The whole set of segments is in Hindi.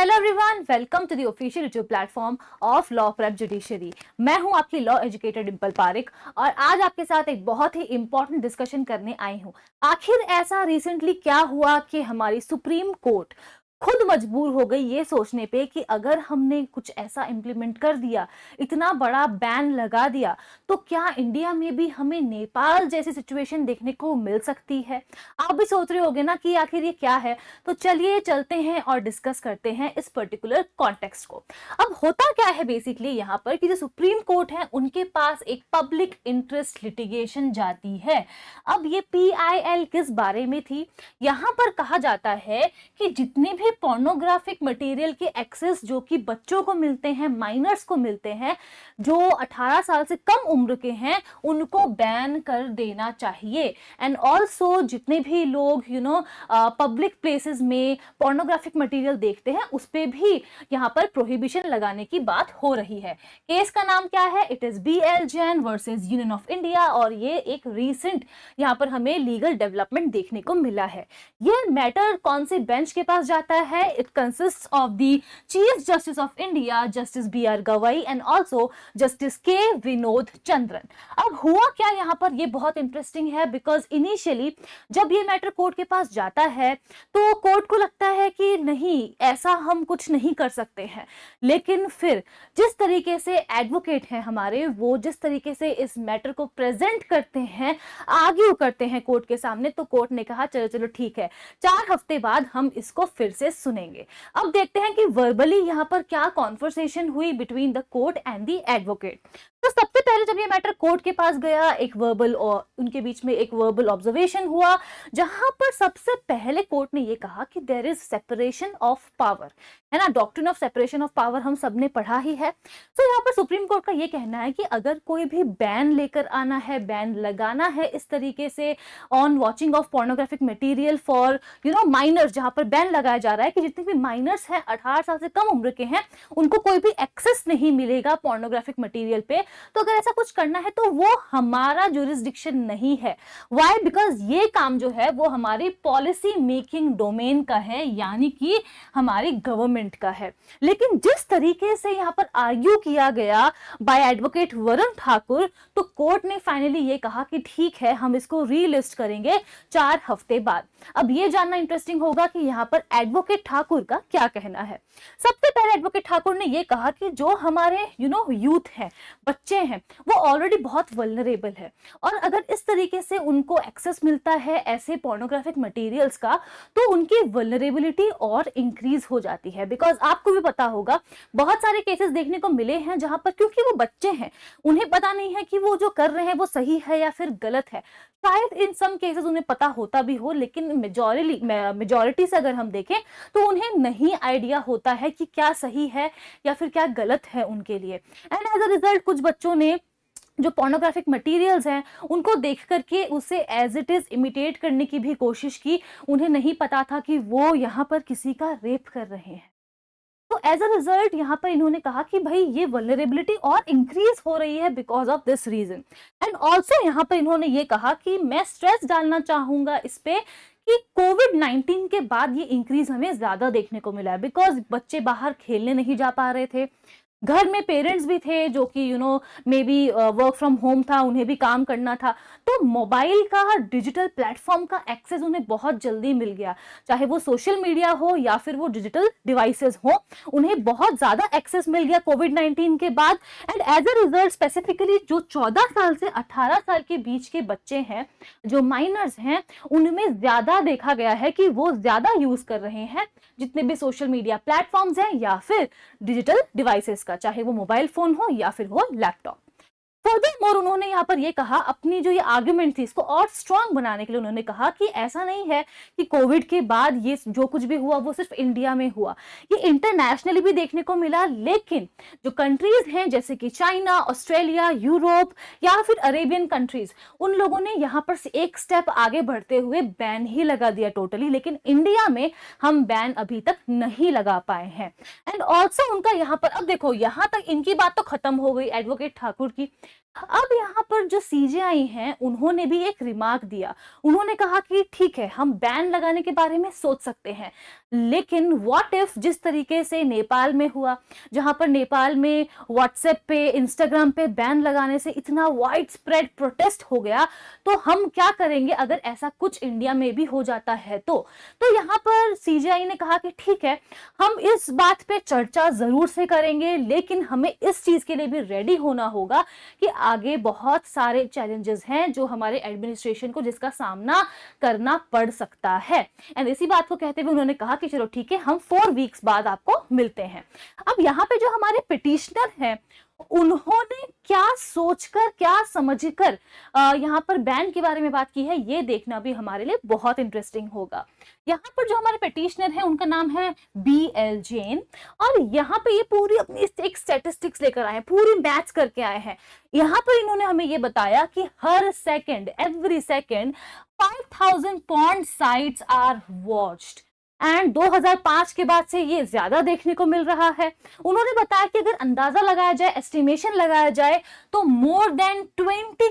Hello everyone, welcome to the official YouTube platform of law prep judiciary. मैं हूं आपकी लॉ एजुकेटर डिंपल पारिक और आज आपके साथ एक बहुत ही इंपॉर्टेंट डिस्कशन करने आई हूं। आखिर ऐसा रिसेंटली क्या हुआ कि हमारी सुप्रीम कोर्ट खुद मजबूर हो गई ये सोचने पे कि अगर हमने कुछ ऐसा इम्प्लीमेंट कर दिया, इतना बड़ा बैन लगा दिया, तो क्या इंडिया में भी हमें नेपाल जैसी सिचुएशन देखने को मिल सकती है। आप भी सोच रहे होंगे ना कि आखिर ये क्या है, तो चलिए चलते हैं और डिस्कस करते हैं इस पर्टिकुलर कॉन्टेक्स्ट को। अब होता क्या है बेसिकली यहाँ पर कि जो सुप्रीम कोर्ट है उनके पास एक पब्लिक इंटरेस्ट लिटिगेशन जाती है। अब ये PIL किस बारे में थी, यहाँ पर कहा जाता है कि जितने भी पोर्नोग्राफिक मटेरियल के एक्सेस जो कि बच्चों को मिलते हैं, माइनर्स को मिलते हैं, जो 18 साल से कम उम्र के हैं, उनको बैन कर देना चाहिए। एंड ऑल्सो जितने भी लोग पब्लिक प्लेसेस में पोर्नोग्राफिक मटेरियल देखते हैं उस पे भी यहाँ पर प्रोहिबिशन लगाने की बात हो रही है। केस का नाम क्या है? It is BL Jain versus union of India और ये एक रीसेंट यहाँ पर हमें लीगल डेवलपमेंट देखने को मिला है। ये मैटर कौन से बेंच के पास जाता है? It consist of the chief justice of India justice BR गवाई and also justice K Vinod Chandran. अब हुआ क्या यहाँ पर, ये बहुत इंटरेस्टिंग है बिकॉज इनिशियली जब ये मैटर कोर्ट के पास जाता है तो कोर्ट को लगता है कि नहीं, ऐसा हम कुछ नहीं कर सकते हैं। लेकिन फिर जिस तरीके से एडवोकेट हैं हमारे, वो जिस तरीके से इस मैटर को प्रेजेंट करते हैं, आर्ग्यू करते हैं कोर्ट के सामने, तो कोर्ट ने कहा चलो चलो ठीक है, 4 हफ्ते बाद हम इसको फिर से सुनेंगे। अब देखते हैं कि वर्बली यहाँ पर क्या कॉन्वर्सेशन हुई between the court and the advocate. तो सबसे पहले जब ये मैटर कोर्ट के पास गया, एक वर्बल और उनके बीच में एक वर्बल ऑब्जर्वेशन हुआ, जहां पर सबसे पहले कोर्ट ने ये कहा कि there is separation of power, है ना। Doctrine of separation of power हम सबने पढ़ा ही है। तो यहाँ पर सुप्रीम कोर्ट का ये कहना है कि अगर कोई भी बैन लेकर आना है, बैन लगाना है इस तरीके से on watching of pornographic material for minors, जहां पर बैन लगाया जा रहा है कि जितने भी माइनर्स हैं 18 साल से कम उम्र के हैं, उनको कोई भी एक्सेस नहीं मिलेगा पोर्नोग्राफिक मटेरियल पे। तो अगर ऐसा कुछ करना है तो वो हमारा जुरिस्डिक्शन नहीं है। व्हाई? बिकॉज ये काम जो है वो हमारी पॉलिसी मेकिंग डोमेन का है, यानी कि हमारी गवर्नमेंट का है। लेकिन जिस तरीके से यहाँ पर आर्ग्यू किया गया बाय एडवोकेट वरुण ठाकुर, तो कोर्ट ने फाइनली ये कहा कि ठीक है, हम इसको रीलिस्ट करेंगे 4 हफ्ते बाद। अब ये जानना इंटरेस्टिंग होगा कि यहाँ पर एडवोकेट ठाकुर का क्या कहना है। सबसे पहले एडवोकेट ठाकुर ने ये कहा कि जो हमारे यूथ है, बच्चे हैं, वो ऑलरेडी बहुत वल्नरेबल है और अगर इस तरीके से उनको एक्सेस मिलता है ऐसे पोर्नोग्राफिक मटेरियल्स का, तो उनकी वल्नरेबिलिटी और इंक्रीज हो जाती है। बिकॉज आपको भी पता होगा, बहुत सारे केसेस देखने को मिले हैं जहां पर क्योंकि वो बच्चे हैं, उन्हें पता नहीं है कि वो जो कर रहे हैं वो सही है या फिर गलत है। शायद इन सम केसेस उन्हें पता होता भी हो, लेकिन मेजॉरिटी से अगर हम देखें तो उन्हें नहीं आइडिया होता है कि क्या सही है या फिर क्या गलत है उनके लिए। एंड एज अ रिजल्ट कुछ बच्चों ने जो पोर्नोग्राफिक मटेरियल्स हैं उनको देख करके उसे एज इट इज इमिटेट करने की भी कोशिश की। उन्हें नहीं पता था कि वो यहाँ पर किसी का रेप कर रहे हैं। तो एज अ रिजल्ट यहाँ पर इन्होंने कहा कि भाई ये वल्नरेबिलिटी और इंक्रीज हो रही है because of this reason. And also यहाँ पर इन्होंने ये कहा कि मैं स्ट्रेस डालना चाहूंगा इस पे कि कोविड-19 के बाद ये इंक्रीज हमें ज्यादा देखने को मिला है। बिकॉज बच्चे बाहर खेलने नहीं जा पा रहे थे, घर में पेरेंट्स भी थे जो कि may be work from home था, उन्हें भी काम करना था, तो मोबाइल का डिजिटल प्लेटफॉर्म का एक्सेस उन्हें बहुत जल्दी मिल गया। चाहे वो सोशल मीडिया हो या फिर वो डिजिटल डिवाइसेस हो, उन्हें बहुत ज्यादा एक्सेस मिल गया कोविड-19 के बाद। And as a result specifically जो 14 साल से 18 साल के बीच के बच्चे हैं, जो माइनर्स हैं, उनमें ज्यादा देखा गया है कि वो ज्यादा यूज कर रहे हैं जितने भी सोशल मीडिया प्लेटफॉर्म्स हैं या फिर डिजिटल डिवाइसेस का, चाहे वो मोबाइल फोन हो या फिर हो लैपटॉप। फर्दरमोर उन्होंने यहाँ पर ये कहा, अपनी जो ये आर्ग्यूमेंट थी इसको और स्ट्रांग बनाने के लिए उन्होंने कहा कि ऐसा नहीं है कि कोविड के बाद ये जो कुछ भी हुआ वो सिर्फ इंडिया में हुआ, ये इंटरनेशनली भी देखने को मिला। लेकिन जो कंट्रीज हैं जैसे कि चाइना, ऑस्ट्रेलिया, यूरोप या फिर अरेबियन कंट्रीज, उन लोगों ने यहाँ पर से एक स्टेप आगे बढ़ते हुए बैन ही लगा दिया टोटली। लेकिन इंडिया में हम बैन अभी तक नहीं लगा पाए हैं। एंड ऑल्सो उनका यहाँ पर, अब देखो यहाँ तक इनकी बात तो खत्म हो गई एडवोकेट ठाकुर की। अब यहाँ पर जो सीजेआई हैं उन्होंने भी एक रिमार्क दिया। उन्होंने कहा कि ठीक है, हम बैन लगाने के बारे में सोच सकते हैं, लेकिन व्हाट इफ जिस तरीके से नेपाल में हुआ, जहां पर नेपाल में व्हाट्सएप पे, इंस्टाग्राम पे बैन लगाने से इतना वाइड स्प्रेड प्रोटेस्ट हो गया, तो हम क्या करेंगे अगर ऐसा कुछ इंडिया में भी हो जाता है तो यहाँ पर सीजेआई ने कहा कि ठीक है, हम इस बात पे चर्चा जरूर से करेंगे, लेकिन हमें इस चीज के लिए भी रेडी होना होगा कि आगे बहुत सारे चैलेंजेस हैं जो हमारे एडमिनिस्ट्रेशन को जिसका सामना करना पड़ सकता है। एंड इसी बात को कहते हुए उन्होंने कहा कि चलो ठीक है, हम 4 वीक्स बाद आपको मिलते हैं। अब यहाँ पे जो हमारे पिटिशनर हैं उन्होंने क्या सोचकर, क्या समझकर यहाँ पर बैन के बारे में बात की है, ये देखना भी हमारे लिए बहुत इंटरेस्टिंग होगा। यहाँ पर जो हमारे पिटिशनर है उनका नाम है BL जैन, और यहाँ पे ये पूरी अपनी एक स्टैटिस्टिक्स लेकर आए हैं, पूरी मैथ्स करके आए हैं। यहाँ पर इन्होंने हमें ये बताया कि हर second, every second 5000 porn sites are watched, and 2005 के बाद से ये ज्यादा देखने को मिल रहा है। उन्होंने बताया कि अगर अंदाजा लगाया जाए, एस्टिमेशन लगाया जाए, तो मोर देन 20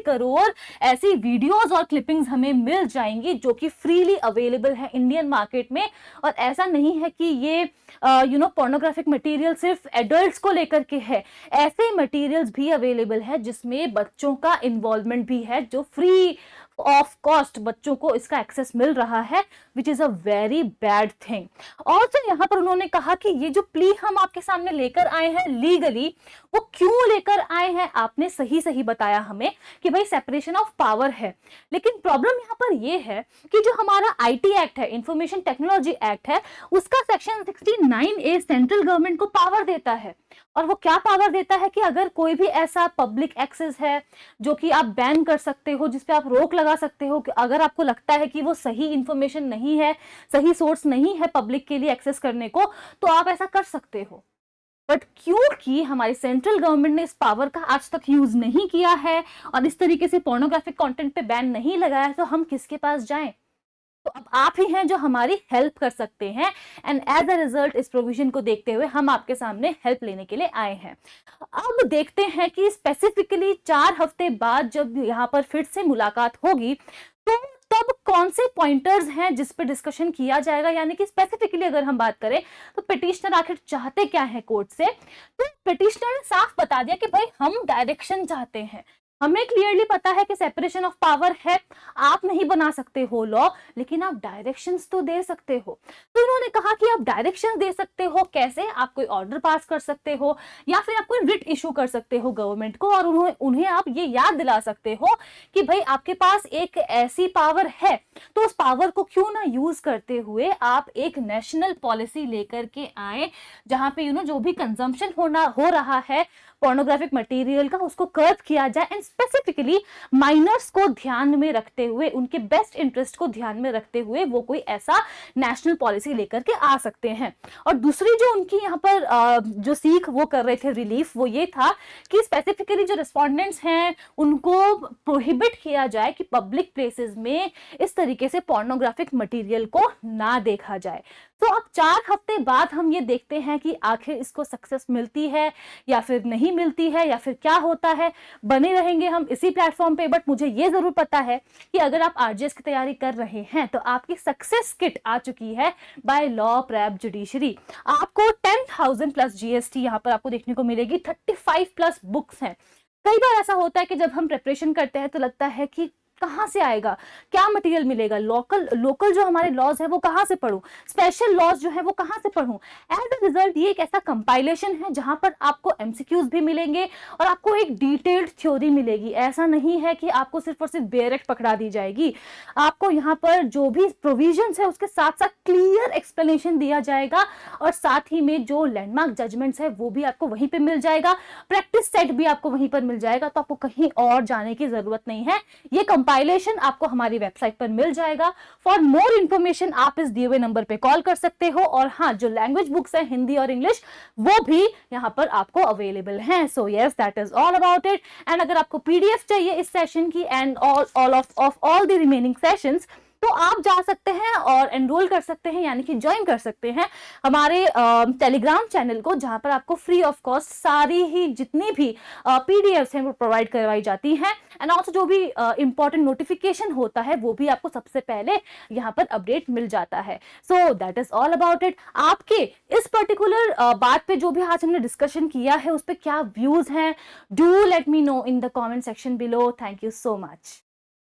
करोड़ ऐसी वीडियोस और क्लिपिंग्स हमें मिल जाएंगी जो कि फ्रीली अवेलेबल है इंडियन मार्केट में। और ऐसा नहीं है कि ये पोर्नोग्राफिक मटेरियल सिर्फ एडल्ट्स को लेकर के है, ऐसे मटेरियल्स भी अवेलेबल है जिसमें बच्चों का इन्वॉल्वमेंट भी है, जो फ्री ऑफ कॉस्ट बच्चों को इसका एक्सेस मिल रहा है, which is a very bad thing. और तो यहाँ पर उन्होंने कहा कि ये जो प्ली हम आपके सामने लेकर आए हैं लीगली, वो क्यों लेकर आए हैं, आपने सही सही बताया हमें कि भाई सेपरेशन ऑफ पावर है। लेकिन प्रॉब्लम यहाँ पर ये है कि जो हमारा IT एक्ट है, इंफॉर्मेशन टेक्नोलॉजी एक्ट है, उसका सेक्शन 69A सेंट्रल गवर्नमेंट को पावर देता है। और वो क्या पावर देता है कि अगर कोई भी ऐसा पब्लिक एक्सेस है जो कि आप बैन कर सकते हो, जिसपे आप रोक लगा सकते हो, कि अगर आपको लगता है कि वो सही इंफॉर्मेशन नहीं है, सही सोर्स नहीं है पब्लिक के लिए एक्सेस करने को, तो आप ऐसा कर सकते हो। बट क्योंकि हमारी सेंट्रल गवर्नमेंट ने इस पावर का आज तक यूज नहीं किया है और इस तरीके से पोर्नोग्राफिक कंटेंट पे बैन नहीं लगाया है, तो हम किसके पास जाएं? तो अब आप ही हैं जो हमारी हेल्प कर सकते हैं, एंड एज अ रिजल्ट इस प्रोविजन को देखते हुए हम आपके सामने हेल्प लेने के लिए आए हैं। अब देखते हैं कि स्पेसिफिकली 4 हफ्ते बाद जब यहाँ पर फिर से मुलाकात होगी, तो तब कौन से पॉइंटर्स हैं जिस पे डिस्कशन किया जाएगा। यानी कि स्पेसिफिकली अगर हम बात करें तो पिटिशनर आखिर चाहते क्या है कोर्ट से, तो पिटिशनर ने साफ बता दिया कि भाई हम डायरेक्शन चाहते हैं। हमें क्लियरली पता है कि सेपरेशन ऑफ पावर है, आप नहीं बना सकते हो लॉ, लेकिन आप डायरेक्शंस तो दे सकते हो। तो उन्होंने कहा कि आप डायरेक्शंस दे सकते हो, कैसे? आप कोई ऑर्डर पास कर सकते हो, या फिर आप कोई रिट इशू कर सकते हो गवर्नमेंट को, और उन्हें आप ये याद दिला सकते हो कि भाई आपके पास एक ऐसी पावर है, तो उस पावर को क्यों ना यूज करते हुए आप एक नेशनल पॉलिसी लेकर के आए, जहां पे जो भी कंजम्पशन हो रहा है पोर्नोग्राफिक मटेरियल का, उसको कर्ब किया जाए, एंड स्पेसिफिकली माइनर्स को ध्यान में रखते हुए, उनके बेस्ट इंटरेस्ट को ध्यान में रखते हुए वो कोई ऐसा नेशनल पॉलिसी लेकर के आ सकते हैं। और दूसरी जो उनकी यहाँ पर जो सीख वो कर रहे थे, रिलीफ, वो ये था कि स्पेसिफिकली जो रिस्पोंडेंट्स हैं उनको प्रोहिबिट किया जाए कि पब्लिक प्लेसेस में इस तरीके से पोर्नोग्राफिक मटेरियल को ना देखा जाए। तो अब 4 हफ्ते बाद हम ये देखते हैं कि आखिर इसको सक्सेस मिलती है या फिर नहीं मिलती है, या फिर क्या होता है। बने रहेंगे हम इसी प्लेटफॉर्म पे। बट मुझे ये जरूर पता है कि अगर आप RJS की तैयारी कर रहे हैं तो आपकी सक्सेस किट आ चुकी है बाय लॉ प्रेप जुडिशरी। आपको 10,000 प्लस GST यहाँ पर आपको देखने को मिलेगी, 35 प्लस बुक्स हैं। कई बार ऐसा होता है कि जब हम प्रिपरेशन करते हैं तो लगता है कि कहां से आएगा, क्या मटेरियल मिलेगा, लोकल जो हमारे लॉज है वो कहां से पढूं, स्पेशल लॉज जो है वो कहां से पढूं। एज अ रिजल्ट ये एक ऐसा कंपाइलेशन है जहां पर आपको MCQs भी मिलेंगे और आपको एक डिटेल्ड थ्योरी मिलेगी। ऐसा नहीं है कि आपको सिर्फ और सिर्फ बेरेक्ट पकड़ा दी जाएगी, आपको यहाँ पर जो भी प्रोविजंस है उसके साथ साथ क्लियर एक्सप्लेनेशन दिया जाएगा, और साथ ही में जो लैंडमार्क जजमेंट्स है वो भी आपको वहीं पे मिल जाएगा, प्रैक्टिस सेट भी आपको वहीं पर मिल जाएगा। तो आपको कहीं और जाने की जरूरत नहीं है, ये कंपाइलेशन आपको हमारी वेबसाइट पर मिल जाएगा। फॉर मोर इंफॉर्मेशन आप इस दिए हुए नंबर पे कॉल कर सकते हो, और हाँ, जो लैंग्वेज बुक्स है हिंदी और इंग्लिश वो भी यहाँ पर आपको अवेलेबल हैं। So yes, that is all about it. And अगर आपको PDF चाहिए इस सेशन की and all of all the remaining sessions, तो आप जा सकते हैं और एनरोल कर सकते हैं, यानी कि ज्वाइन कर सकते हैं हमारे टेलीग्राम चैनल को, जहां पर आपको फ्री ऑफ कॉस्ट सारी ही जितनी भी पीडीएफ्स हैं वो प्रोवाइड करवाई जाती हैं, एंड ऑल्सो जो भी इंपॉर्टेंट नोटिफिकेशन होता है वो भी आपको सबसे पहले यहाँ पर अपडेट मिल जाता है। So that is all about it. आपके इस पर्टिकुलर बात पे जो भी आज हमने डिस्कशन किया है उस पर क्या व्यूज हैं, do let me know in the comment section below. Thank you so much.